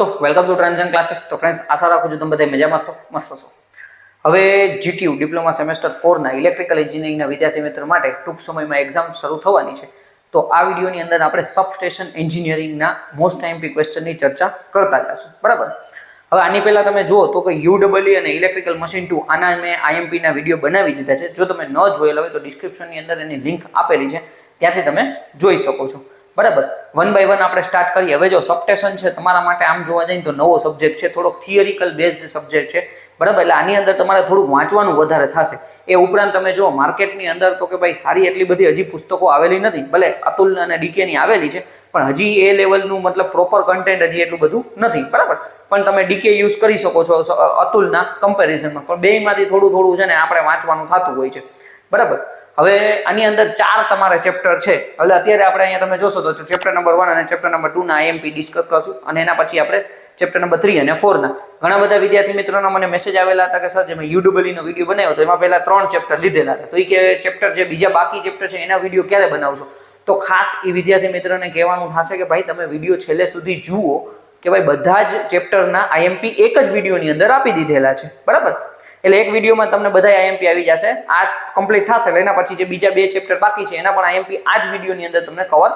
દોસ્તો, welcome to ટ્રાન્ઝન classes. તો friends, આશા રાખું છું તમે બધા મજામાં છો, મસ્ત છો. હવે જીટીયુ ડિપ્લોમા સેમેસ્ટર 4 ના ઇલેક્ટ્રિકલ એન્જિનિયરિંગના વિદ્યાર્થી મિત્રો માટે ટૂંક સમયમાં એક્ઝામ શરૂ થવાની છે. તો આ વિડીયોની અંદર આપણે સબસ્ટેશન એન્જિનિયરિંગના મોસ્ટ આઈએમપી ક્વેશ્ચનની ચર્ચા કરતા જશું, બરાબર. હવે આની પહેલા તમે જુઓ તો કે યુડબલઈ અને ઇલેક્ટ્રિકલ મશીન 2 આના મેં આઈએમપીના વિડીયો બનાવી દીધા છે. જો તમે ન જોયેલા હોય તો ડિસ્ક્રિપ્શનની અંદર એની લિંક આપેલી છે, ત્યાંથી તમે જોઈ શકો છો, બરાબર. વન બાય વન આપણે સ્ટાર્ટ કરીએ. હવે જો સબસ્ટેશન છે તમારા માટે આમ જોવા જઈએ તો નવો સબ્જેક્ટ છે, થોડોક થિયરિકલ બેઝડ સબ્જેક્ટ છે, બરાબર. એટલે આની અંદર તમારે થોડુંક વાંચવાનું વધારે થશે. એ ઉપરાંત તમે જો માર્કેટની અંદર તો કે ભાઈ સારી એટલી બધી હજી પુસ્તકો આવેલી નથી, ભલે અતુલ અને ડીકેની આવેલી છે, પણ હજી એ લેવલનું મતલબ પ્રોપર કન્ટેન્ટ હજી એટલું બધું નથી, બરાબર. પણ તમે ડીકે યુઝ કરી શકો છો અતુલના કમ્પેરિઝનમાં, પણ બેયમાંથી થોડું થોડું છે ને આપણે વાંચવાનું થતું હોય છે, બરાબર. હવે આની અંદર 4 તમારે ચેપ્ટર છે. એટલે અત્યારે આપણે અહીંયા તમે જોશો તો ચેપ્ટર નંબર 1 અને ચેપ્ટર નંબર 2 ના આઈએમપી ડિસ્કસ કરશું, અને એના પછી આપણે ચેપ્ટર નંબર 3 અને 4 ના ઘણા બધા વિદ્યાર્થી મિત્રોના મને મેસેજ આવેલા હતા કે સર જે મેં યુડબલઈ નો વિડીયો બનાવ્યો તો એમાં પહેલા 3 ચેપ્ટર લીધેલા હતા, તો એ કે ચેપ્ટર જે બીજા બાકી ચેપ્ટર છે એના વિડીયો ક્યારે બનાવશો? તો ખાસ એ વિદ્યાર્થી મિત્રોને કહેવાનું થશે કે ભાઈ તમે વિડીયો છેલ્લે સુધી જુઓ, કે ભાઈ બધા જ ચેપ્ટરના આઈએમપી એક જ વિડીયોની અંદર આપી દીધેલા છે, બરાબર. એટલે એક વિડીયોમાં તમને બધા આઈએમપી આવી જશે. આ કમ્પ્લીટ થશે એટલે એના પછી જે બીજા 2 ચેપ્ટર બાકી છે એના પણ આઈએમપી આ જ વિડીયોની અંદર તમને કવર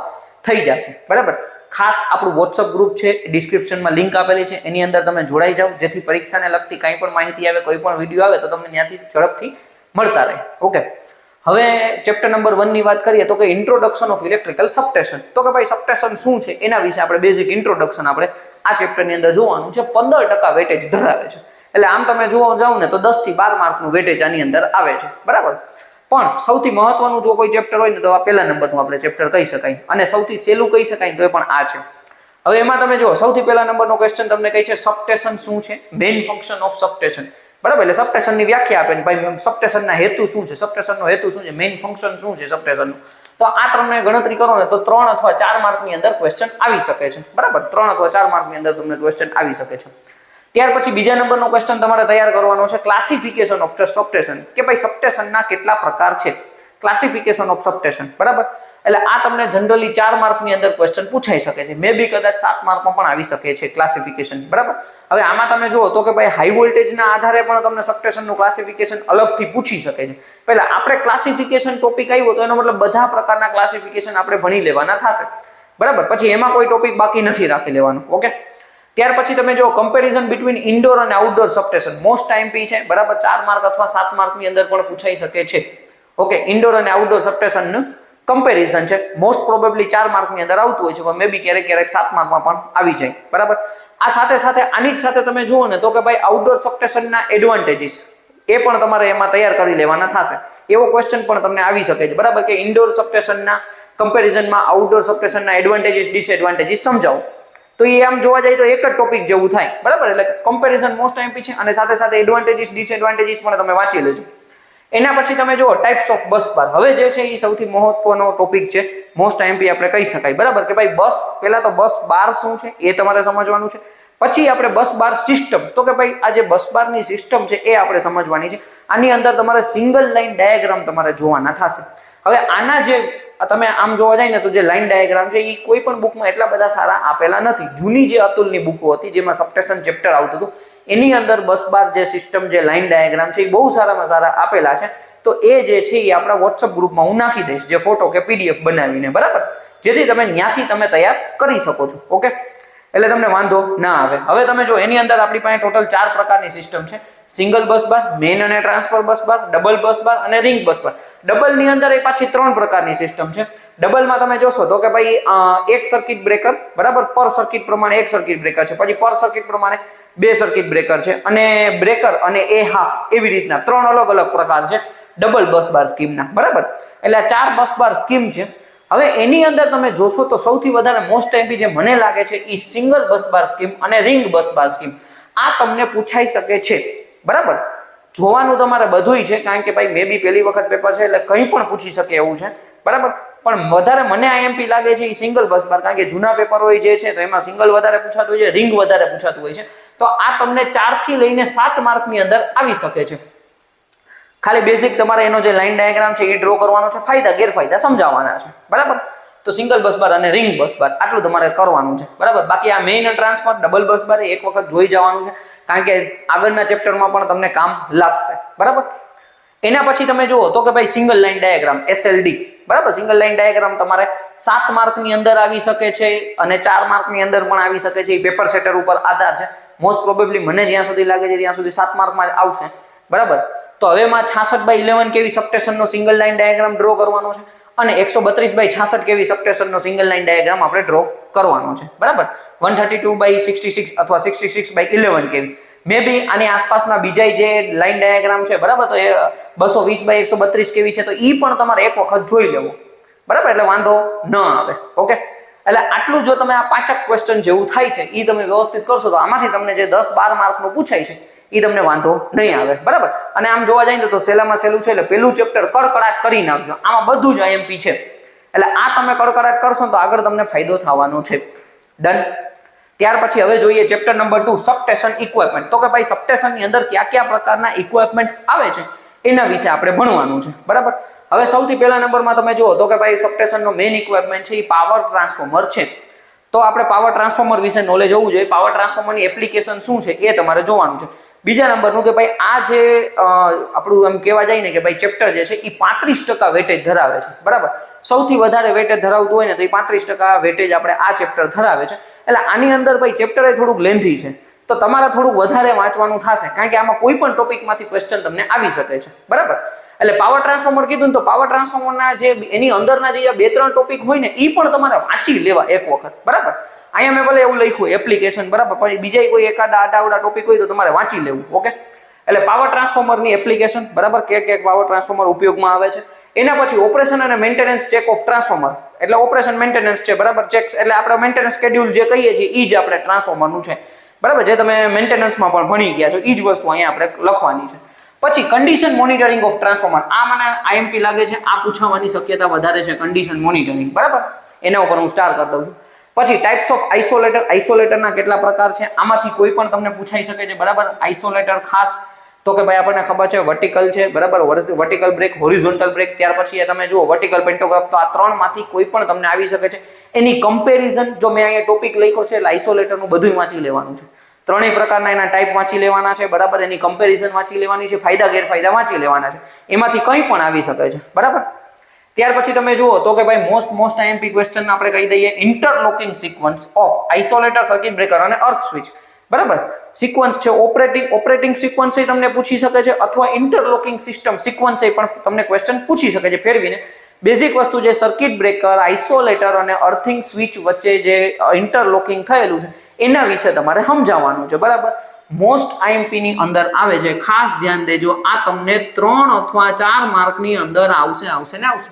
થઈ જશે, બરાબર. ખાસ આપણું વોટ્સઅપ ગ્રુપ છે, ડિસ્ક્રિપ્શનમાં લિંક આપેલી છે, એની અંદર તમે જોડાઈ જાઓ, જેથી પરીક્ષાને લગતી કંઈ પણ માહિતી આવે, કોઈ પણ વિડીયો આવે તો તમને ત્યાંથી ઝડપથી મળતા રહે. ઓકે, હવે ચેપ્ટર નંબર 1 ની વાત કરીએ તો કે ઇન્ટ્રોડક્શન ઓફ ઇલેક્ટ્રિકલ સબસ્ટેશન. તો કે ભાઈ સબસ્ટેશન શું છે એના વિશે આપણે બેઝિક ઇન્ટ્રોડક્શન આપણે આ ચેપ્ટરની અંદર જોવાનું છે. 15% વેટેજ ધરાવે છે. એટલે આમ તમે જોવા જાવ ને તો 10 થી 12 માર્કનું વેટેજ આની અંદર આવે છે, બરાબર. પણ સૌથી મહત્વનું જો કોઈ ચેપ્ટર હોય ને તો આ પહેલા નંબરનું આપણે ચેપ્ટર કહી શકાય, અને સૌથી સહેલું કહી શકાય તો એ પણ આ છે. હવે એમાં તમે જુઓ સૌથી પહેલા નંબરનો ક્વેશ્ચન તમને કહે છે સબસ્ટેશન શું છે, મેઇન ફંક્શન ઓફ સબસ્ટેશન, બરાબર. એટલે સબસ્ટેશનની વ્યાખ્યા આપે ને ભાઈ સબસ્ટેશનના હેતુ શું છે, સબસ્ટેશનનો હેતુ શું છે, મેઇન ફંક્શન શું છે સબસ્ટેશનનું. તો આ તમને ગણતરી કરો ને તો 3 અથવા 4 માર્કની અંદર ક્વેશ્ચન આવી શકે છે, બરાબર. 3 અથવા 4 માર્કની અંદર તમને ક્વેશ્ચન આવી શકે છે. ત્યાર પછી બીજા નંબરનો ક્વેશ્ચન તમારે તૈયાર કરવાનો છે ક્લાસિફિકેશન ઓફ સબસ્ટેશન, કે ભાઈ સબસ્ટેશનના કેટલા પ્રકાર છે, ક્લાસિફિકેશન ઓફ સબસ્ટેશન, બરાબર. એટલે આ તમને જનરલી 4 માર્કની અંદર ક્વેશ્ચન પૂછાઈ શકે છે, મે બી કદાચ 7 માર્કમાં પણ આવી શકે છે ક્લાસિફિકેશન, બરાબર. હવે આમાં તમે જુઓ તો કે ભાઈ હાઈ વોલ્ટેજના આધારે પણ તમને સબસ્ટેશનનું ક્લાસિફિકેશન અલગથી પૂછી શકે છે. પહેલા આપણે ક્લાસિફિકેશન ટોપિક આવ્યો તો એનો મતલબ બધા પ્રકારના ક્લાસિફિકેશન આપણે ભણી લેવાના થશે, બરાબર. પછી એમાં કોઈ ટોપિક બાકી નથી રાખી લેવાનો. ઓકે, ત્યાર પછી તમે જો કમ્પેરિઝન બિટવીન ઇન્ડોર અને આઉટડોર સબસ્ટેશન મોસ્ટ આઈએમપી છે, બરાબર. 4 માર્ક અથવા 7 માર્કની અંદર પણ પૂછાઈ શકે છે. ઓકે, ઇન્ડોર અને આઉટડોર સબસ્ટેશનનું કમ્પેરિઝન છે, મોસ્ટ પ્રોબેબલી 4 માર્કની અંદર આવતું હોય છે, પણ મે બી ક્યારેક ક્યારેક 7 માર્કમાં પણ આવી જાય, બરાબર. આ સાથે સાથે આની જ સાથે તમે જુઓ ને તો કે ભાઈ આઉટડોર સબસ્ટેશનના એડવાન્ટેજીસ એ પણ તમારે એમાં તૈયાર કરી લેવાના થશે. એવો ક્વેશ્ચન પણ તમને આવી શકે છે, બરાબર, કે ઇન્ડોર સબસ્ટેશનના કમ્પેરિઝનમાં આઉટડોર સબસ્ટેશનના એડવાન્ટેજીસ ડિસએડવાન્ટેજીસ સમજાવો. તો એ આમ જોવા જાય તો એક જ ટોપિક જેવું થાય, બરાબર. એટલે કમ્પેરિઝન મોસ્ટ આઈએમપી છે, અને સાથે સાથે એડવાન્ટેજીસ ડિસએડવાન્ટેજીસ પણ તમે વાંચી લેજો. એના પછી તમે જુઓ ટાઈપ્સ ઓફ બસ બાર. હવે જે છે એ સૌથી મહત્વનો ટોપિક છે, મોસ્ટ આઈએમપી આપણે કહી શકાય, બરાબર. કે ભાઈ બસ, પહેલા તો બસ બાર શું છે એ તમારે સમજવાનું છે. પછી આપણે બસ બાર સિસ્ટમ, તો કે ભાઈ આ જે બસ બારની સિસ્ટમ છે એ આપણે સમજવાની છે. આની અંદર તમારે સિંગલ લાઈન ડાયાગ્રામ તમારે જોવાના થશે. હવે આના જે તમે આમ જોવા જાય ને તો જે લાઈન ડાયાગ્રામ છે એ કોઈ પણ બુકમાં એટલા બધા સારા આપેલા નથી. જૂની જે અતુલની બુકો હતી જેમાં સબસ્ટેશન ચેપ્ટર આવતું હતું એની અંદર બસ બાર જે સિસ્ટમ જે લાઈન ડાયાગ્રામ છે એ બહુ સારામાં સારા આપેલા છે. તો એ જે છે એ આપણા વોટ્સઅપ ગ્રુપમાં હું નાખી દઈશ, જે ફોટો કે પીડીએફ બનાવીને, બરાબર, જેથી તમે ત્યાંથી તમે તૈયાર કરી શકો છો. ઓકે, એટલે તમને વાંધો ના આવે. હવે તમે જો એની અંદર આપણી પાસે ટોટલ 4 પ્રકારની સિસ્ટમ છે. સિંગલ બસ બાર, મેઇન અને ટ્રાન્સફર બસ બાર, ડબલ બસ બાર અને રિંગ બસ બાર. ડબલ ની અંદર એ પાછી 3 પ્રકારની સિસ્ટમ છે. ડબલમાં તમે જોશો તો કે ભાઈ એક સર્કિટ બ્રેકર, બરાબર, પર સર્કિટ પ્રમાણે એક સર્કિટ બ્રેકર છે, પછી પર સર્કિટ પ્રમાણે 2 સર્કિટ બ્રેકર છે, અને બ્રેકર અને એ હાફ, એવી રીતના 3 અલગ અલગ પ્રકાર છે ડબલ બસ બાર સ્કીમના, બરાબર. એટલે 4 બસ બાર સ્કીમ છે. હવે એની અંદર તમે જોશો તો સૌથી વધારે મોસ્ટ આઈએમપી જે મને લાગે છે એ સિંગલ બસ બાર સ્કીમ અને રિંગ બસ બાર સ્કીમ. આ તમને પૂછાઈ શકે છે, બરાબર. જોવાનું તમારે બધુંય છે, કારણ કે ભાઈ મે બી પહેલી વખત પેપર છે એટલે કંઈ પણ પૂછી શકે એવું છે, બરાબર. પણ વધારે મને આઈએમપી લાગે છે એ સિંગલ બસ બાર, કારણ કે જૂના પેપર હોય જે છે તો એમાં સિંગલ વધારે પૂછાતું હોય છે, રિંગ વધારે પૂછાતું હોય છે. તો આ તમને 4 થી લઈને 7 માર્કની અંદર આવી શકે છે. ખાલી બેઝિક તમારે એનો જે લાઈન ડાયાગ્રામ છે એ ડ્રો કરવાનો છે, ફાયદા ગેરફાયદા સમજાવવાના છે, બરાબર. તો સિંગલ બસ બાર અને રિંગ બસ બાર આટલું તમારે કરવાનું છે, બરાબર. બાકી આ મેઇન ટ્રાન્સફર ડબલ બસ બાર એક વખત જોઈ જવાનું છે, કારણ કે આગળના ચેપ્ટરમાં પણ તમને કામ લાગશે, બરાબર. એના પછી તમે જુઓ તો કે ભાઈ સિંગલ લાઈન ડાયાગ્રામ SLD, બરાબર. સિંગલ લાઈન ડાયાગ્રામ તમારે 7 માર્કની અંદર આવી શકે છે અને 4 માર્કની અંદર પણ આવી શકે છે. એ પેપર સેટર ઉપર આધાર છે. મોસ્ટ પ્રોબેબલી મને જ્યાં સુધી લાગે છે ત્યાં સુધી 7 માર્કમાં જ આવશે, બરાબર. તો હવે માં 66/11 કેવી સબસ્ટેશનનો સિંગલ લાઈન ડાયાગ્રામ ડ્રો કરવાનો છે અને 132/66 કેવી સબસ્ટેશનનો સિંગલ લાઈન ડાયાગ્રામ આપણે ડ્રો કરવાનો છે, બરાબર. 132/66 અથવા 66/11 કેવી મે બી આની આસપાસના બીજા જે લાઈન ડાયાગ્રામ છે, બરાબર. તો એ 220/132 કેવી છે, તો ઈ પણ તમારે એક વખત જોઈ લેવો, બરાબર. એટલે વાંધો ન આવે. ઓકે, એટલે આટલું જો તમે આ 5 ક્વેશ્ચન જેવું થાય છે ઈ તમે વ્યવસ્થિત કરશો તો આમાંથી તમને જે 10-12 માર્કનું પૂછાય છે ઈ તમને વાંધો નહીં આવે, બરાબર. અને આમ જોવા જાય તો સહેલામાં સહેલું છે એટલે પેલું ચેપ્ટર કડકડાટ કરી નાખજો. આમાં બધું જ IMP છે, એટલે આ તમે કડકડાટ કરશો તો આગળ તમને ફાયદો થવાનો છે. ડન. ત્યાર પછી હવે જોઈએ ચેપ્ટર નંબર 2 સબસ્ટેશન ઇક્વિપમેન્ટ. તો કે ભાઈ સબસ્ટેશનની અંદર કયા કયા પ્રકારના ઇક્વિપમેન્ટ આવે છે એના વિશે આપણે ભણવાનું છે, બરાબર. હવે સૌથી પહેલા નંબરમાં તમે જુઓ તો કે ભાઈ સબસ્ટેશનનો મેઇન ઇક્વિપમેન્ટ છે એ પાવર ટ્રાન્સફોર્મર છે. તો આપણે પાવર ટ્રાન્સફોર્મર વિશે નોલેજ હોવું જોઈએ. પાવર ટ્રાન્સફોર્મરની એપ્લિકેશન શું છે એ તમારે જોવાનું છે. બીજા નંબરનું કે ભાઈ આ જે આપણું એમ કહેવા જાય ને કે ભાઈ ચેપ્ટર જે છે એ 35% વેટેજ ધરાવે છે, બરાબર. સૌથી વધારે વેટેજ ધરાવતું હોય ને તો એ 35% વેટેજ આપણે આ ચેપ્ટર ધરાવે છે. એટલે આની અંદર ભાઈ ચેપ્ટર થોડુંક લેન્થી છે, તો તમારે થોડુંક વધારે વાંચવાનું થશે, કારણ કે આમાં કોઈ પણ ટોપિકમાંથી ક્વેશ્ચન તમને આવી શકે છે, બરાબર. એટલે પાવર ટ્રાન્સફોર્મર કીધું ને તો પાવર ટ્રાન્સફોર્મરના જે એની અંદરના જે 2-3 ટોપિક હોય ને એ પણ તમારે વાંચી લેવા એક વખત, બરાબર. અહીંયા મેં ભલે એવું લખ્યું એપ્લિકેશન, બરાબર, પણ બીજા કોઈ એકાદા આડાવડા ટોપિક હોય તો તમારે વાંચી લેવું. ઓકે, એટલે પાવર ટ્રાન્સફોર્મરની એપ્લિકેશન, બરાબર, કે પાવર ટ્રાન્સફોર્મર ઉપયોગમાં આવે છે. એના પછી ઓપરેશન અને મેન્ટેનન્સ ચેક ઓફ ટ્રાન્સફોર્મર, એટલે ઓપરેશન મેન્ટેનન્સ છે, બરાબર. ચેક એટલે આપણે મેન્ટેનન્સ શેડ્યુલ જે કહીએ છીએ એ જ આપણે ટ્રાન્સફોર્મરનું છે, બરાબર. જે તમે મેન્ટેનન્સમાં પણ ભણી ગયા છો એ જ વસ્તુ અહીંયા આપણે લખવાની છે. પછી કન્ડિશન મોનિટરિંગ ઓફ ટ્રાન્સફોર્મર, આ મને IMP લાગે છે, આ પૂછવાની શક્યતા વધારે છે. કન્ડિશન મોનિટરિંગ, બરાબર, એના ઉપર હું સ્ટાર કરી દઉં છું. પછી ટાઈપ્સ ઓફ આઇસોલેટર, આઇસોલેટરના કેટલા પ્રકાર છે આમાંથી કોઈ પણ તમને પૂછાઈ શકે છે, બરાબર. આઇસોલેટર ખાસ તો કે ભાઈ આપણને ખબર છે વર્ટિકલ છે, બરાબર, વર્ટિકલ બ્રેક, હોરિઝોન્ટલ બ્રેક. ત્યાર પછી એ તમે જુઓ વર્ટિકલ પેન્ટોગ્રાફ. તો આ 3 માંથી કોઈ પણ તમને આવી શકે છે. એની કમ્પેરિઝન જો મેં અહીંયા ટોપિક લખ્યો છે એટલે આઇસોલેટરનું બધું વાંચી લેવાનું છે. 3 પ્રકારના એના ટાઈપ વાંચી લેવાના છે, બરાબર. એની કમ્પેરિઝન વાંચી લેવાની છે, ફાયદા ગેરફાયદા વાંચી લેવાના છે. એમાંથી કંઈ પણ આવી શકે છે, બરાબર. ત્યાર પછી તમે જુઓ તો કે ભાઈ મોસ્ટ IMP ક્વેશ્ચન આપણે કહી દઈએ interlocking sequence of isolator, circuit breaker અને અર્થ સ્વિચ, બરાબર. સિક્વન્સ છે ઓપરેટિંગ સિક્વન્સ એ તમને પૂછી શકે છે, અથવા ઇન્ટરલોકિંગ સિસ્ટમ સિક્વન્સ એ પણ તમને ક્વેશ્ચન પૂછી શકે છે ફેરવીને. બેઝિક વસ્તુ જે સર્કિટ બ્રેકર, આઇસોલેટર અને અર્થિંગ સ્વિચ વચ્ચે જે ઇન્ટરલોકિંગ થયેલું છે એના વિશે તમારે સમજાવવાનું છે, બરાબર. મોસ્ટ IMP ની અંદર આવે છે, ખાસ ધ્યાન દેજો. આ તમને 3 અથવા 4 માર્કની અંદર આવશે,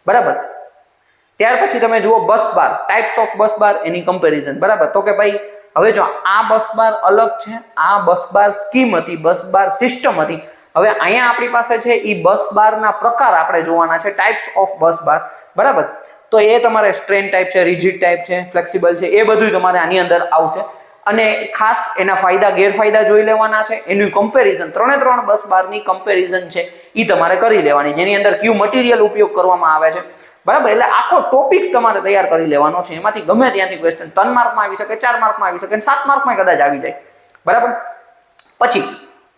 બરાબર. ત્યાર પછી તમે જુઓ bus bar, types of bus bar, એની કમ્પેરિઝન, બરાબર. તો કે ભાઈ હવે જો આ બસ બાર અલગ છે, આ બસ બાર સ્કીમ હતી, બસ બાર સિસ્ટમ હતી. હવે અહીંયા આપણી પાસે છે એ બસ બારના પ્રકાર આપણે જોવાના છે, ટાઈપ્સ ઓફ બસ બાર, બરાબર. તો એ તમારે સ્ટ્રેન ટાઈપ છે, રિજિડ ટાઈપ છે, ફ્લેક્સિબલ છે, એ બધું તમારે આની અંદર આવશે. અને ખાસ એના ફાયદા ગેરફાયદા જોઈ લેવાના છે. એનું કમ્પેરિઝન, 3 બસ બારની કમ્પેરિઝન છે એ તમારે કરી લેવાની છે, જેની અંદર કયું મટીરિયલ ઉપયોગ કરવામાં આવે છે, બરાબર. એટલે આખો ટોપિક તમારે તૈયાર કરી લેવાનો છે. એમાંથી ગમે ત્યાંથી ક્વેશ્ચન 3 માર્કમાં આવી શકે, 4 માર્કમાં આવી શકે, 7 માર્કમાં કદાચ આવી જાય, બરાબર. પછી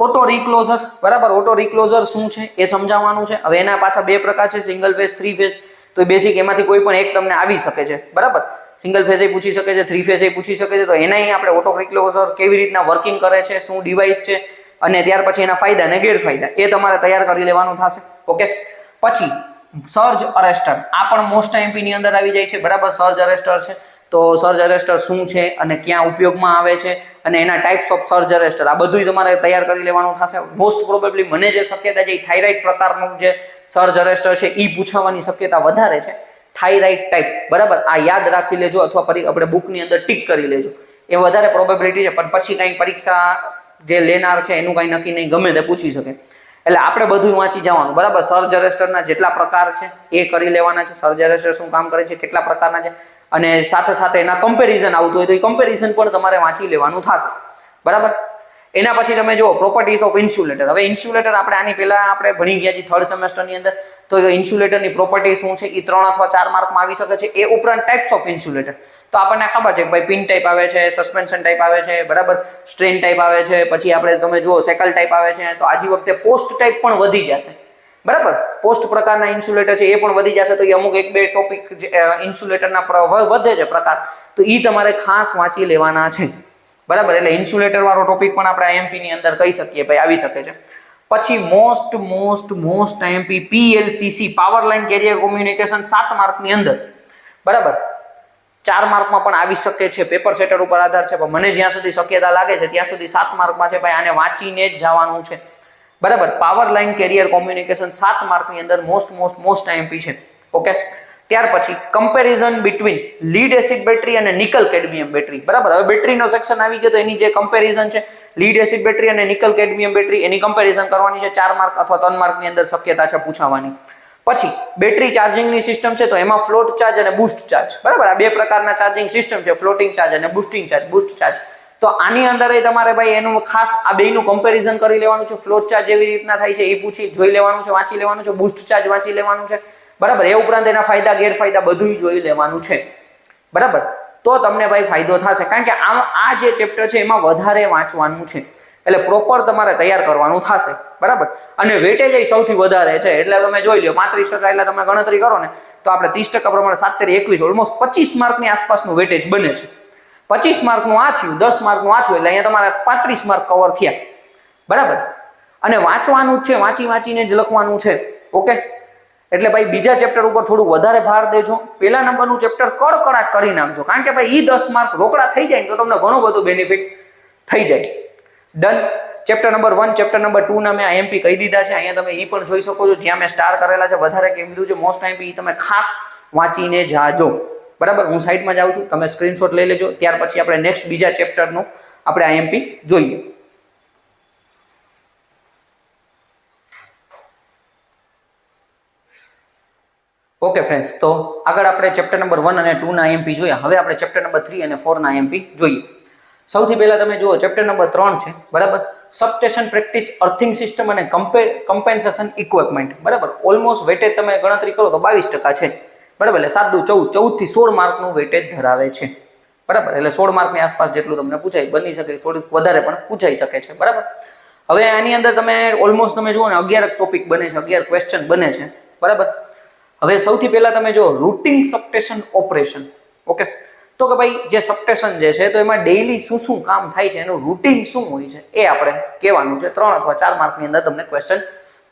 ઓટો રિક્લોઝર, બરાબર. ઓટો રિક્લોઝર શું છે એ સમજાવવાનું છે. હવે એના પાછા 2 પ્રકાર છે, સિંગલ ફેઝ, 3 ફેઝ. તો બેઝિક એમાંથી કોઈ પણ એક તમને આવી શકે છે, બરાબર. સિંગલ ફેઝ એ પૂછી શકે છે, 3 ફેઝ એ પૂછી શકે છે. તો એના આપણે ઓટો રિક્લોઝર કેવી રીતના વર્કિંગ કરે છે, શું ડિવાઇસ છે, અને ત્યાર પછી એના ફાયદા અને ગેરફાયદા એ તમારે તૈયાર કરી લેવાનું થશે. ઓકે. પછી સર્જ અરેસ્ટર, આ પણ મોસ્ટ IMP ની અંદર આવી જાય છે, બરાબર. સર્જ અરેસ્ટર છે, તો સર્જ અરેસ્ટર શું છે અને ક્યાં ઉપયોગમાં આવે છે અને એના ટાઈપ્સ ઓફ સર્જ અરેસ્ટર, આ બધું તમારે તૈયાર કરી લેવાનું થશે. મોસ્ટ પ્રોબેબલી મને જે શક્યતા છે એ થાઇરાઇડ પ્રકારનું જે સર્જ અરેસ્ટર છે એ પૂછવાની શક્યતા વધારે છે. થાઇરાઇડ ટાઈપ, બરાબર. આ યાદ રાખી લેજો અથવા આપણે બુકની અંદર ટીક કરી લેજો, એ વધારે પ્રોબેબિલિટી છે. પણ પછી કંઈ પરીક્ષા જે લેનાર છે એનું કંઈ નક્કી નહીં, ગમે તે પૂછી શકે. એટલે આપણે બધું વાંચી જવાનું, બરાબર. સર્જ અરેસ્ટરના જેટલા પ્રકાર છે એ કરી લેવાના છે. સર્જ અરેસ્ટર શું કામ કરે છે, કેટલા પ્રકારના છે, અને સાથે સાથે એના કમ્પેરિઝન આવતું હોય તો એ કમ્પેરિઝન પણ તમારે વાંચી લેવાનું થશે, બરાબર. એના પછી તમે જુઓ પ્રોપર્ટીઝ ઓફ ઇન્સ્યુલેટર. હવે ઇન્સ્યુલેટર આપણે આની પહેલા આપણે ભણી ગયા છીએ થર્ડ સેમેસ્ટરની અંદર. તો ઇન્સ્યુલેટરની પ્રોપર્ટી શું છે એ 3 અથવા 4 માર્કમાં આવી શકે છે. એ ઉપરાંત ટાઈપ્સ ઓફ ઇન્સ્યુલેટર તો આપણને ખબર છે કે ભાઈ પિન ટાઈપ આવે છે, સસ્પેન્શન ટાઈપ આવે છે, બરાબર, સ્ટ્રેન ટાઈપ આવે છે, પછી આપણે તમે જુઓ સેકલ ટાઈપ આવે છે. તો આજી વખતે પોસ્ટ ટાઈપ પણ વધી જશે, બરાબર. પોસ્ટ પ્રકારના ઇન્સ્યુલેટર છે એ પણ વધી જશે. તો એ અમુક 1-2 ટોપિક ઇન્સ્યુલેટરના વધે છે પ્રકાર, તો એ તમારે ખાસ વાંચી લેવાના છે, બરાબર. એટલે ઇન્સ્યુલેટર વાળો ટોપિક પણ આપણે આઈએમપી ની અંદર કહી શકીએ ભાઈ આવી શકે છે. પછી most IMP PLCC power line carrier communication 7 માર્કની અંદર, બરાબર. 4 માર્કમાં પણ આવી શકે છે, પેપર સેટર ઉપર આધાર છે, પણ મને જ્યાં સુધી શક્યતા લાગે છે ત્યાં સુધી 7 માર્કમાં છે ભાઈ. આને વાંચીને જ જવાનું છે, બરાબર. પાવર લાઇન કેરિયર કોમ્યુનિકેશન 7 માર્કની અંદર મોસ્ટ આઈએમપી છે. ઓકે. ત્યાર પછી comparison between lead acid battery અને નિકલ કેડમિયમ બેટરી, બરાબર. હવે બેટરીનો સેક્શન આવી ગયો તો એની જે કમ્પેરિઝન છે લીડ એસિડ બેટરી અને નિકલ કેડમિયમ બેટરી એની કમ્પેરિઝન કરવાની છે. 4 માર્ક અથવા 3 માર્કની અંદર શક્યતા છે પૂછાવાની. પછી બેટરી ચાર્જિંગની સિસ્ટમ છે તો એમાં ફ્લોટ ચાર્જ અને બૂસ્ટ ચાર્જ, બરાબર. આ બે પ્રકારના ચાર્જિંગ સિસ્ટમ છે, ફ્લોટિંગ ચાર્જ અને બૂસ્ટ ચાર્જ. તો આની અંદર તમારે ભાઈ એનું ખાસ આ બેયનું કમ્પેરિઝન કરી લેવાનું છે. ફ્લોટ ચાર્જ એવી રીતના થાય છે એ પૂછી જોઈ લેવાનું છે, વાંચી લેવાનું છે. બૂસ્ટ ચાર્જ વાંચી લેવાનું છે, બરાબર. એ ઉપરાંત એના ફાયદા ગેરફાયદા બધું જોઈ લેવાનું છે, બરાબર. તો તમને ભાઈ ફાયદો થશે, કારણ કે આ જે ચેપ્ટર છે એમાં વધારે વાંચવાનું છે, એટલે પ્રોપર તમારે તૈયાર કરવાનું થશે, બરાબર. અને વેટેજ એ સૌથી વધારે છે, એટલે તમે જોઈ લો 35% એટલે તમે ગણતરી કરો ને તો આપણે 30% પ્રમાણે 7-21 ઓલમોસ્ટ 25 માર્કની આસપાસનું વેટેજ બને છે. 25 માર્કનું આ થયું, 10 માર્કનું આ થયું, એટલે અહીંયા તમારે 35 માર્ક કવર થયા, બરાબર. અને વાંચવાનું જ છે, વાંચીને જ લખવાનું છે. ઓકે. એટલે ભાઈ બીજા ચેપ્ટર ઉપર થોડું વધારે ભાર દેજો. પહેલા નંબરનું ચેપ્ટર કડકડાટ કરી નાખજો, કારણ કે ભાઈ ઈ 10 માર્ક રોકડા થઈ જાય તો તમને ઘણું બધું બેનિફિટ થઈ જાય. Done. Chapter number 1 chapter number 2 ના મેં આઈએમપી કહી દીધા છે. અહીંયા તમે ઈ પણ જોઈ શકો છો, જ્યાં મેં સ્ટાર કરેલા છે વધારે કહી દીધું છે. મોસ્ટ આઈએમપી તમે ખાસ વાંચીને જાજો, બરાબર. હું સાઈડમાં જાઉં છું, તમે સ્ક્રીનશોટ લઈ લેજો. ત્યાર પછી આપણે નેક્સ્ટ બીજા ચેપ્ટરનું આપણે આઈએમપી જોઈએ. ઓકે ફ્રેન્ડ્સ, તો આગળ આપણે ચેપ્ટર નંબર 1 અને 2 ના આઈએમપી જોયા. હવે આપણે ચેપ્ટર નંબર 3 અને 4 ના આઈએમપી જોઈએ. સૌથી પહેલા તમે જુઓ ચેપ્ટર નંબર 3 છે, બરાબર. સબસ્ટેશન પ્રેક્ટિસ, અર્થિંગ સિસ્ટમ અને કમ્પેન્સેશન ઇક્વિપમેન્ટ, બરાબર. ઓલમોસ્ટ વેટેજ તમે ગણતરી કરો તો 22% છે, બરાબર. એટલે 7 દુ 14, 14 થી 16 માર્કનું વેટેજ ધરાવે છે, બરાબર. એટલે 16 માર્કની આસપાસ જેટલું તમને પૂછાય, બની શકે થોડીક વધારે પણ પૂછાઈ શકે છે, બરાબર. હવે આની અંદર તમે ઓલમોસ્ટ તમે જુઓ ને 11 ટોપિક બને છે, 11 ક્વેશ્ચન બને છે, બરાબર. હવે સૌથી પહેલા તમે જો રૂટિંગ સબસ્ટેશન ઓપરેશન. ઓકે. તો કે ભાઈ જે સબસ્ટેશન જે છે તો એમાં ડેઈલી શું કામ થાય છે, એનું રૂટિન શું હોય છે એ આપણે કહેવાનું છે. 3 અથવા 4 માર્કની અંદર તમને ક્વેશ્ચન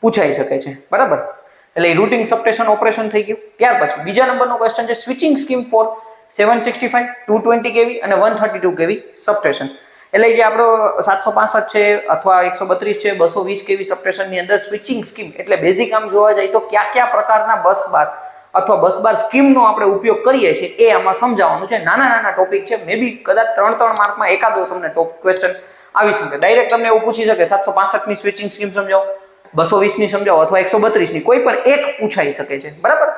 પૂછાઈ શકે છે, બરાબર. એટલે રૂટિંગ સબસ્ટેશન ઓપરેશન થઈ ગયું. ત્યાર પછી બીજા નંબરનો ક્વેશ્ચન છે સ્વિચિંગ સ્કીમ ફોર 765, 220 kV અને 132 kV સબસ્ટેશન. એટલે જે આપણો 765 છે અથવા 132 છે, 220 kV સબસ્ટેશનની અંદર સ્વિચિંગ સ્કીમ એટલે બેઝિક આમ જોવા જાય તો કયા પ્રકારના બસ બાર અથવા બસ બાર સ્કીમનો આપણે ઉપયોગ કરીએ છીએ એ આમાં સમજાવવાનું છે. નાના ટોપિક છે, મે બી કદાચ 3 માર્કમાં એકાદો તમને ટોપ ક્વેશ્ચન આવી શકે. ડાયરેક્ટ તમને એવું પૂછી શકે 765 ની સ્વિચિંગ સ્કીમ સમજાવો, 220 ની સમજાવો અથવા 132 ની, કોઈ પણ એક પૂછાઈ શકે છે, બરાબર.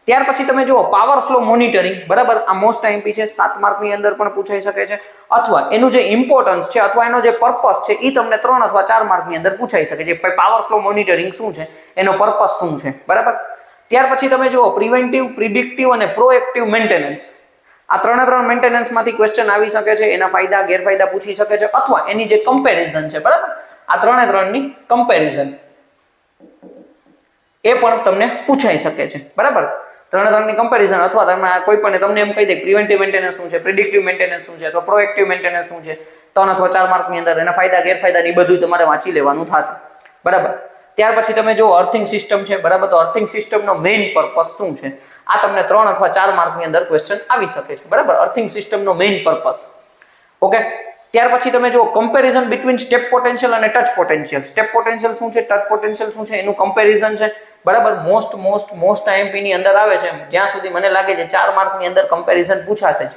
ત્યાર પછી તમે જુઓ પાવર ફ્લો મોનિટરિંગ, બરાબર. આ મોસ્ટ આઈએમપી છે, 7 માર્કની અંદર પણ પૂછાઈ શકે છે, અથવા એનું જે ઇમ્પોર્ટન્સ છે અથવા એનો જે પર્પસ છે એ તમને 3 અથવા 4 માર્કની અંદર પૂછાઈ શકે છે. પાવર ફ્લો મોનિટરિંગ શું છે, એનો પર્પસ શું છે, બરાબર. ત્યાર પછી તમે જુઓ પ્રિવેન્ટિવ, પ્રિડિક્ટિવ અને પ્રોએક્ટિવ મેન્ટેનન્સ. આ 3 મેન્ટેનન્સમાંથી ક્વેશ્ચન આવી શકે છે. એના ફાયદા ગેરફાયદા પૂછી શકે છે, અથવા એની જે કમ્પેરિઝન છે, બરાબર. આ 3ની કમ્પેરિઝન એ પણ તમને પૂછાઈ શકે છે, બરાબર. 3ની કમ્પેરિઝન, અથવા તમે કોઈ પણ તમને એમ કહી દે પ્રિવેન્ટિવ મેન્ટેનન્સ શું છે, પ્રિડિક્ટિવ મેન્ટેનન્સ શું છે, અથવા પ્રોએક્ટિવ મેન્ટેનન્સ શું છે, 3 અથવા 4 માર્કની અંદર એના ફાયદા ગેરફાયદાની બધું તમારે વાંચી લેવાનું થશે, બરાબર. ત્યાર પછી તમે જો અર્થિંગ સિસ્ટમ છે, બરાબર. તો અર્થિંગ સિસ્ટમનો મેઇન પર્પસ શું છે, આ તમને 3 અથવા 4 માર્કની અંદર ક્વેશ્ચન આવી શકે છે, બરાબર. અર્થિંગ સિસ્ટમનો મેઇન પર્પસ. ઓકે. ત્યાર પછી તમે જો કમ્પેરિઝન બિટવીન સ્ટેપ પોટેન્શિયલ અને ટચ પોટેન્શિયલ. સ્ટેપ પોટેન્શિયલ શું છે, ટચ પોટેન્શિયલ શું છે, એનું કમ્પેરિઝન છે, બરાબર. મોસ્ટ આઈએમપી ની અંદર આવે છે. જ્યાં સુધી મને લાગે છે 4 માર્કની અંદર કમ્પેરિઝન પૂછાશે જ,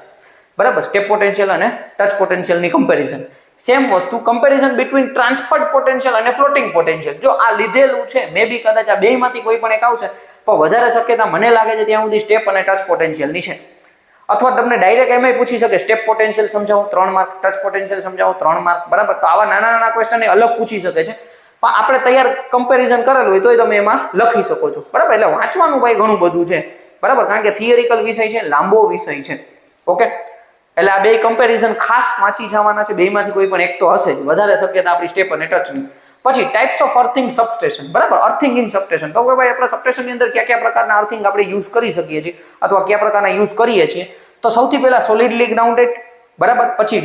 બરાબર. સ્ટેપ પોટેન્શિયલ અને ટચ પોટેન્શિયલની કમ્પેરિઝન. સેમ વસ્તુ કમ્પેરિઝન બિટવીન ટ્રાન્સફર્ડ પોટેન્શિયલ અને ફ્લોટિંગ પોટેન્શિયલ. જો આ લીધેલું છે, મે બી કદાચ આ બેયમાંથી કોઈ પણ એક આવશે, પણ વધારે શક્યતા મને લાગે છે ત્યાં સુધી સ્ટેપ અને ટચ પોટેન્શિયલની છે. અથવા તમને ડાયરેક્ટ એમાં પૂછી શકે સ્ટેપ પોટેન્શિયલ સમજાવો 3 માર્ક, ટચ પોટેન્શિયલ સમજાવો 3 માર્ક, બરાબર. તો આવા નાના નાના ક્વેશ્ચન અલગ પૂછી શકે છે, પણ આપણે તૈયાર કમ્પેરિઝન કરેલું હોય તોય તમે એમાં લખી શકો છો, બરાબર. એટલે વાંચવાનું ભાઈ ઘણું બધું છે, બરાબર, કારણ કે થિયરિકલ વિષય છે, લાંબો વિષય છે. ઓકે, એટલે આ બે કમ્પેરિઝન ખાસ વાંચી જવાના છે, બેમાંથી કોઈ પણ એક તો હશે જ, વધારે શક્યતા આપણી સ્ટેપ અને ટચની. પછી ટાઈપ્સ ઓફ અર્થિંગ સબસ્ટેશન, બરાબર, અર્થિંગ ઇન સબસ્ટેશન. તો ભાઈ આપણે સબસ્ટેશનની અંદર કયા કયા પ્રકારના અર્થિંગ આપણે યુઝ કરી શકીએ છીએ અથવા કયા પ્રકારના યુઝ કરીએ છીએ. તો સૌથી પહેલા સોલિડલી ગ્રાઉન્ડેડ, બરાબર, પછી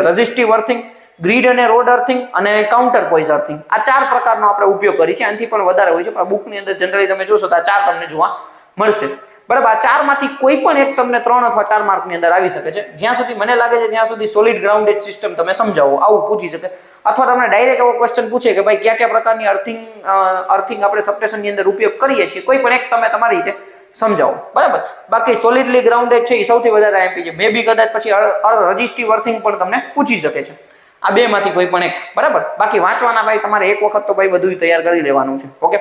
રેઝિસ્ટિવ અર્થિંગ, ગ્રીડ અને રોડ અર્થિંગ અને કાઉન્ટર પોઈઝ અર્થિંગ. આ 4 પ્રકારનો આપણે ઉપયોગ કરીએ છીએ. આનાથી પણ વધારે હોય છે, પણ બુકની અંદર જનરલી તમે જોશો તો આ 4 તમને જોવા મળશે, બરાબર. આ 4 માંથી કોઈ પણ એક તમને 3 અથવા 4 માર્કની અંદર આવી શકે છે. જ્યાં સુધી મને લાગે છે ત્યાં સુધી સોલિડ ગ્રાઉન્ડેડ સિસ્ટમ તમે સમજાવો, આવું પૂછી શકે. અથવા તમને ડાયરેક્ટ એવો ક્વેશ્ચન પૂછે કે ભાઈ કયા કયા પ્રકારની અર્થિંગ આપણે સબસ્ટેશનની અંદર ઉપયોગ કરીએ છીએ, કોઈ પણ એક તમે તમારી રીતે સમજાવો, બરાબર. બાકી સોલિડલી ગ્રાઉન્ડેડ છે એ સૌથી વધારે આઈએમપી છે. મે બી કદાચ પછી રજિસ્ટિવ અર્થિંગ પણ તમને પૂછી શકે છે. આ બે માંથી કોઈ પણ એક, બરાબર. બાકી વાંચવાના ભાઈ તમારે એક વખત તો ભાઈ બધું તૈયાર કરી લેવાનું છે. ઓકે,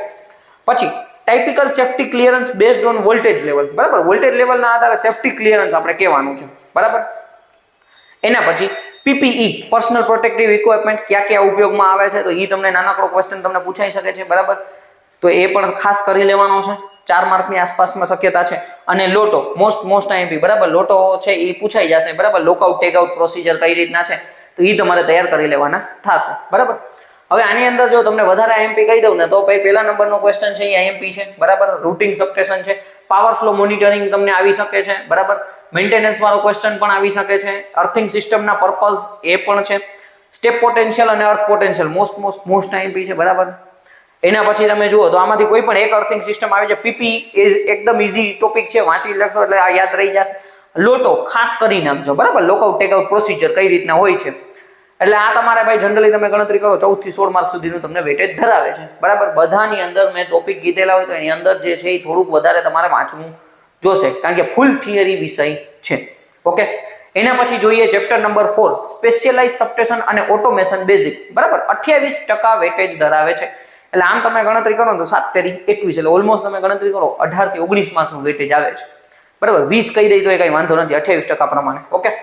પછી typical safety clearance based on voltage level, બરાબર. વોલ્ટેજ લેવલના આધારે સેફ્ટી ક્લિયરન્સ આપણે કહેવાનું છે, બરાબર. એના પછી પીપીઈ પર્સનલ પ્રોટેક્ટિવ ઇક્વિપમેન્ટ કયા કયા ઉપયોગમાં આવે છે, તો એ તમને નાનકડો ક્વેશ્ચન તમને પૂછાઈ શકે છે, બરાબર. તો એ પણ ખાસ કરી લેવાનો છે, 4 માર્કની આસપાસમાં શક્યતા છે. અને લોટો મોસ્ટ આઈએમપી, બરાબર. લોટો છે એ પૂછાઈ જશે, બરાબર. લોકઆઉટ ટેકઆઉટ પ્રોસિજર કઈ રીતના છે તો એ તમારે તૈયાર કરી લેવાના થશે, બરાબર. હવે આની અંદર જો તમને વધારે આઈએમપી કહી દઉં ને તો ભાઈ પહેલા નંબરનો ક્વેશ્ચન છે એ આઈએમપી છે, બરાબર. રૂટિંગ સબસ્ટેશન છે, પાવર ફ્લો મોનિટરિંગ તમને આવી શકે છે, બરાબર. મેન્ટેનન્સ વાળો ક્વેશ્ચન પણ આવી શકે છે, અર્થિંગ સિસ્ટમના પર્પઝ એ પણ છે, સ્ટેપ પોટેન્શિયલ અને અર્થ પોટેન્શિયલ મોસ્ટ આઈએમપી છે, બરાબર. એના પછી તમે જુઓ તો આમાંથી કોઈ પણ એક અર્થિંગ સિસ્ટમ આવી છે. પીપી એકદમ ઈઝી ટોપિક છે, વાંચી લેશો એટલે આ યાદ રહી જશે. લોટો ખાસ કરી નાખજો, બરાબર. લોકઆઉટ ટેકઆઉટ પ્રોસિજર કઈ રીતના હોય છે, એટલે આ તમારે ભાઈ જનરલી તમે ગણતરી કરો 14 થી 16 માર્ક સુધીનું તમને વેટેજ ધરાવે છે, બરાબર. બધાની અંદર મેં ટોપિક કીધેલા હોય તો એની અંદર જે છે એ થોડુંક વધારે તમારે વાંચવું જોશે, કારણ કે ફૂલ થિયરી વિષય છે. ઓકે, એના પછી જોઈએ ચેપ્ટર નંબર 4 સ્પેશિયલાઇઝ સબસ્ટેશન અને ઓટોમેશન બેઝિક, બરાબર. 28% વેટેજ ધરાવે છે. એટલે આમ તમે ગણતરી કરો તો 7 તેરી 21, એટલે ઓલમોસ્ટ તમે ગણતરી કરો 18 થી 19 માર્કનું વેટેજ આવે છે, બરાબર. 20 કહી દઈ તો એ કઈ વાંધો નથી 28% પ્રમાણે. ઓકે,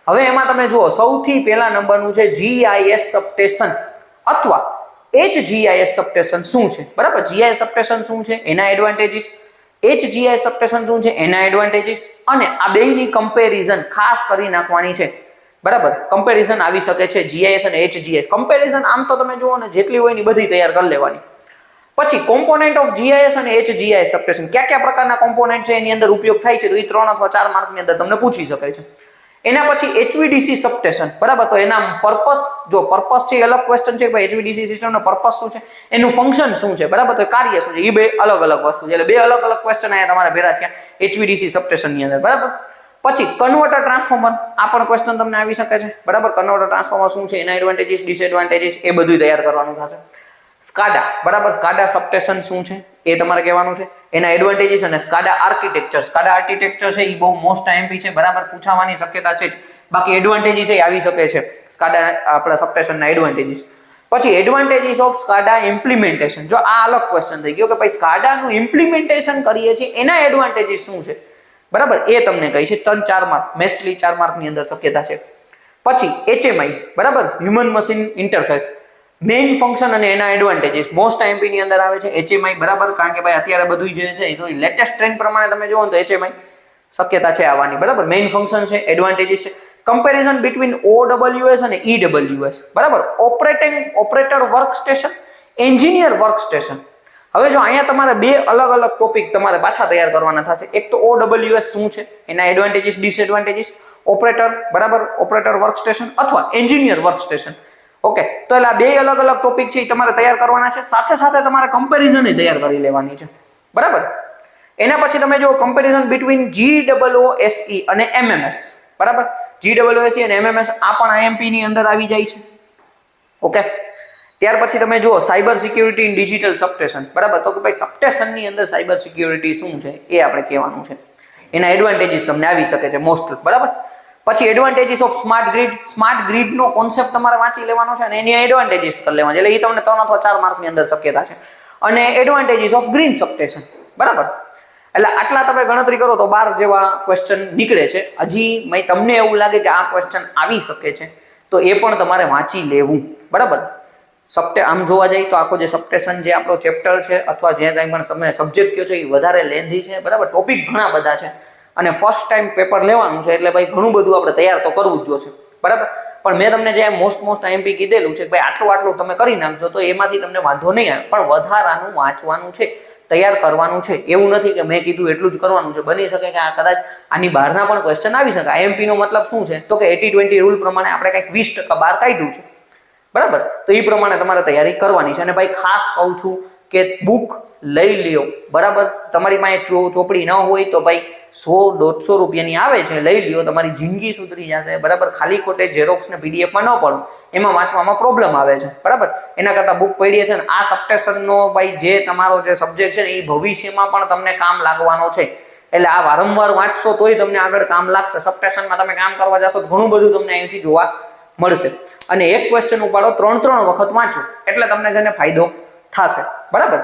હવે એમાં તમે જુઓ સૌથી પહેલા નંબરનું છે જીઆઈએસ સબસ્ટેશન અથવા HGIS સબસ્ટેશન શું છે, બરાબર. GIS સબસ્ટેશન શું છે એના એડવાન્ટેજીસ, HGIS સબસ્ટેશન શું છે એના એડવાન્ટેજીસ, અને આ બેયની કમ્પેરિઝન ખાસ કરી નાખવાની છે, બરાબર. કમ્પેરિઝન આવી શકે છે GIS અને HGIS. કમ્પેરિઝન આમ તો તમે જુઓ ને જેટલી હોય ની બધી તૈયાર કરી લેવાની. પછી કોમ્પોનેન્ટ ઓફ GIS અને HGIS સબસ્ટેશન કયા કયા પ્રકારના કોમ્પોનેન્ટ છે એની અંદર ઉપયોગ થાય છે, તો એ 3 અથવા 4 માર્કની અંદર તમને પૂછી શકાય છે. એના પછી HVDC સબસ્ટેશન, બરાબર. તો એના પર્પસ, જો પર્પસ છે અલગ ક્વેશ્ચન છે ભાઈ. HVDC સિસ્ટમનો પર્પસ શું છે, એનું ફંક્શન શું છે, બરાબર. તો કાર્ય શું છે, એ બે અલગ અલગ વસ્તુ છે, એટલે બે અલગ અલગ ક્વેશ્ચન અહીંયા તમારે ભેગા થયા HVDC સબસ્ટેશનની અંદર, બરાબર. પછી કન્વર્ટર ટ્રાન્સફોર્મર, આ પણ ક્વેશ્ચન તમને આવી શકે છે, બરાબર. કન્વર્ટર ટ્રાન્સફોર્મર શું છે, એના એડવાન્ટેજીસ ડિસએડવાન્ટેજીસ એ બધું તૈયાર કરવાનું થશે. સ્કાડા, બરાબર. સ્કાડા સબસ્ટેશન શું છે એ તમારે કહેવાનું છે, એના એડવાન્ટેજીસ અને સ્કાડા આર્કિટેક્ચર. સ્કાડા આર્કિટેક્ચર છે એ બહુ મોસ્ટ આઈએમપી છે, બરાબર. પૂછવાની શક્યતા છે. બાકી એડવાન્ટેજીસ એ આવી શકે છે સ્કાડા આપણા સબસ્ટેશનના એડવાન્ટેજીસ. પછી એડવાન્ટેજીસ ઓફ સ્કાડા ઇમ્પ્લિમેન્ટેશન, જો આ અલગ ક્વેશ્ચન થઈ ગયો કે ભાઈ સ્કાડાનું ઇમ્પ્લિમેન્ટેશન કરીએ છીએ એના એડવાન્ટેજીસ શું છે, બરાબર. એ તમને કહી છે 3-4 માર્ક, મેસ્ટલી 4 માર્કની અંદર શક્યતા છે. પછી HMI, બરાબર. Human machine interface, main function અને એના એડવાન્ટેજીસ મોસ્ટ આઈએમપી ની અંદર આવે છે HMI, બરાબર. કારણ કે ભાઈ અત્યારે બધું જે છે એ તો લેટેસ્ટ ટ્રેન્ડ પ્રમાણે તમે જોવો તો HMI શક્યતા છે આવવાની, બરાબર. મેઇન ફંક્શન છે, એડવાન્ટેજીસ છે. કમ્પેરિઝન બિટવીન OWS અને EWS, બરાબર. Operator work station, engineer work station. હવે જો અહીંયા તમારે બે અલગ અલગ ટોપિક તમારે પાછા તૈયાર કરવાના થશે. એક તો OWS શું છે એના એડવાન્ટેજીસ ડિસએડવાન્ટેજીસ, ઓપરેટર, બરાબર. ઓપરેટર વર્ક સ્ટેશન અથવા એન્જિનિયર વર્ક સ્ટેશન. ઓકે, તો એટલે આ બે અલગ અલગ ટોપિક છે એ તમારે તૈયાર કરવાના છે. સાથે સાથે તમારે કમ્પેરિઝન તૈયાર કરી લેવાની છે, બરાબર. એના પછી તમે જો કમ્પેરિઝન બિટવીન GOOSE અને MMS, બરાબર. GOOSE અને MMS આ પણ આઈએમપી ની અંદર આવી જાય છે. ઓકે, ત્યાર પછી તમે જુઓ cyber security in digital substation, બરાબર. તો કે ભાઈ સબસ્ટેશનની અંદર સાયબર સિક્યુરિટી શું છે એ આપણે કહેવાનું છે. એના એડવાન્ટેજીસ તમને આવી શકે છે મોસ્ટ, બરાબર. પછી advantages of smart grid, smart ગ્રીડનો કોન્સેપ્ટ તમારે વાંચી લેવાનો છે અને એની એડવાન્ટેજીસ કરી લેવાની, એટલે એ તમને 3 અથવા 4 માર્કની અંદર શક્યતા છે. અને એડવાન્ટેજીસ ઓફ ગ્રીન સબસ્ટેશન, બરાબર. એટલે આટલા તમે ગણતરી કરો તો 12 જેવા ક્વેશ્ચન નીકળે છે. હજી તમને એવું લાગે કે આ ક્વેશ્ચન આવી શકે છે તો એ પણ તમારે વાંચી લેવું, બરાબર. આમ જોવા જઈએ તો આખો જે સબસ્ટેશન જે આપણો ચેપ્ટર છે અથવા જે કંઈ પણ તમે સબ્જેક્ટ કયો છો એ વધારે લેન્ધી છે, બરાબર. ટોપિક ઘણા બધા છે અને ફર્સ્ટ ટાઈમ પેપર લેવાનું છે એટલે ભાઈ ઘણું બધું આપણે તૈયાર તો કરવું જ જોશે, બરાબર. પણ મેં તમને જે મોસ્ટ આઈએમપી કીધેલું છે કે ભાઈ આટલું તમે કરી નાખજો તો એમાંથી તમને વાંધો નહીં આવે, પણ વધારાનું વાંચવાનું છે, તૈયાર કરવાનું છે. એવું નથી કે મેં કીધું એટલું જ કરવાનું છે. બની શકે કે આ કદાચ આની બહારના પણ ક્વેશ્ચન આવી શકે. આઈએમપી નો મતલબ શું છે તો કે 80-20 રૂલ પ્રમાણે આપણે કંઈક 20% બહાર કાઢ્યું છે, બરાબર. તો એ પ્રમાણે તમારે તૈયારી કરવાની છે. અને ભાઈ ખાસ કહું છું કે બુક લઈ લ્યો, બરાબર. તમારી પાસે ચોપડી ન હોય તો ભાઈ 100-150 રૂપિયાની આવે છે, લઈ લ્યો, તમારી જિંદગી સુધરી જશે, બરાબર. ખાલી ખોટે ઝેરોક્સ ને પીડીએફમાં ન પડો, એમાં વાંચવામાં પ્રોબ્લેમ આવે છે, બરાબર. એના કરતાં બુક પડી છે ને આ સબસ્ટેશનનો ભાઈ જે તમારો જે સબ્જેક્ટ છે ને એ ભવિષ્યમાં પણ તમને કામ લાગવાનો છે. એટલે આ વારંવાર વાંચશો તોય તમને આગળ કામ લાગશે. સબસ્ટેશનમાં તમે કામ કરવા જશો તો ઘણું બધું તમને અહીંથી જોવા મળશે. અને એક ક્વેશ્ચન ઉપાડો 3 વખત વાંચો એટલે તમને જેને ફાયદો થશે, બરાબર.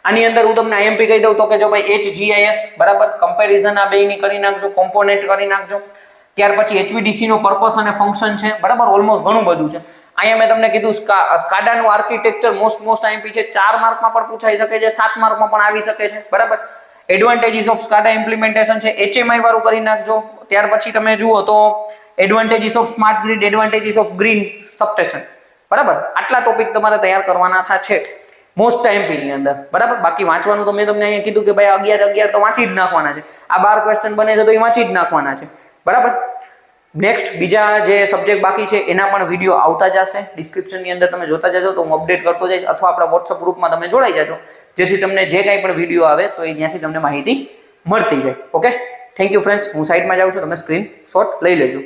આની અંદર હું તમને આઈએમપી કહી દઉં તો કે જો ભાઈ HGIS, બરાબર, કમ્પેરિઝન આ બેયની કરી નાખજો, કોમ્પોનેન્ટ કરી નાખજો. ત્યાર પછી HVDC નો પર્પસ અને ફંક્શન છે, બરાબર. ઓલમોસ્ટ ઘણું બધું છે. અહીંયા મેં તમને કીધું સ્કાડાનું આર્કિટેક્ચર મોસ્ટ આઈએમપી છે. 4 માર્કમાં પણ પૂછાઈ શકે છે, 7 માર્કમાં પણ આવી શકે છે, બરાબર. એડવાન્ટેજીસ ઓફ સ્કાડા ઇમ્પ્લિમેન્ટેશન છે, HMI વાળું કરી નાખજો. ત્યાર પછી તમે જુઓ તો advantages of smart grid, advantages of green substation, બરાબર. આટલા ટોપિક તમારે તૈયાર કરવાના છે મોસ્ટ આઈએમપી ની અંદર, બરાબર. બાકી વાંચવાનું તો મેં તમને અહીંયા કીધું કે ભાઈ 11 તો વાંચી જ નાખવાના છે. આ 12 ક્વેશ્ચન બને છે તો એ વાંચી જ નાખવાના છે, બરાબર. નેક્સ્ટ બીજા જે સબ્જેક્ટ બાકી છે એના પણ વિડીયો આવતા જશે. ડિસ્ક્રિપ્શનની અંદર તમે જોતા જજો તો હું અપડેટ કરતો જઈશ, અથવા આપણા વોટ્સઅપ ગ્રુપમાં તમે જોડાઈ જજો જેથી તમને જે કાંઈ પણ વિડીયો આવે તો એ ત્યાંથી તમને માહિતી મળતી જાય. Okay, thank you friends. હું સાઈડમાં જાઉં છું, તમે સ્ક્રીનશોટ લઈ લેજો.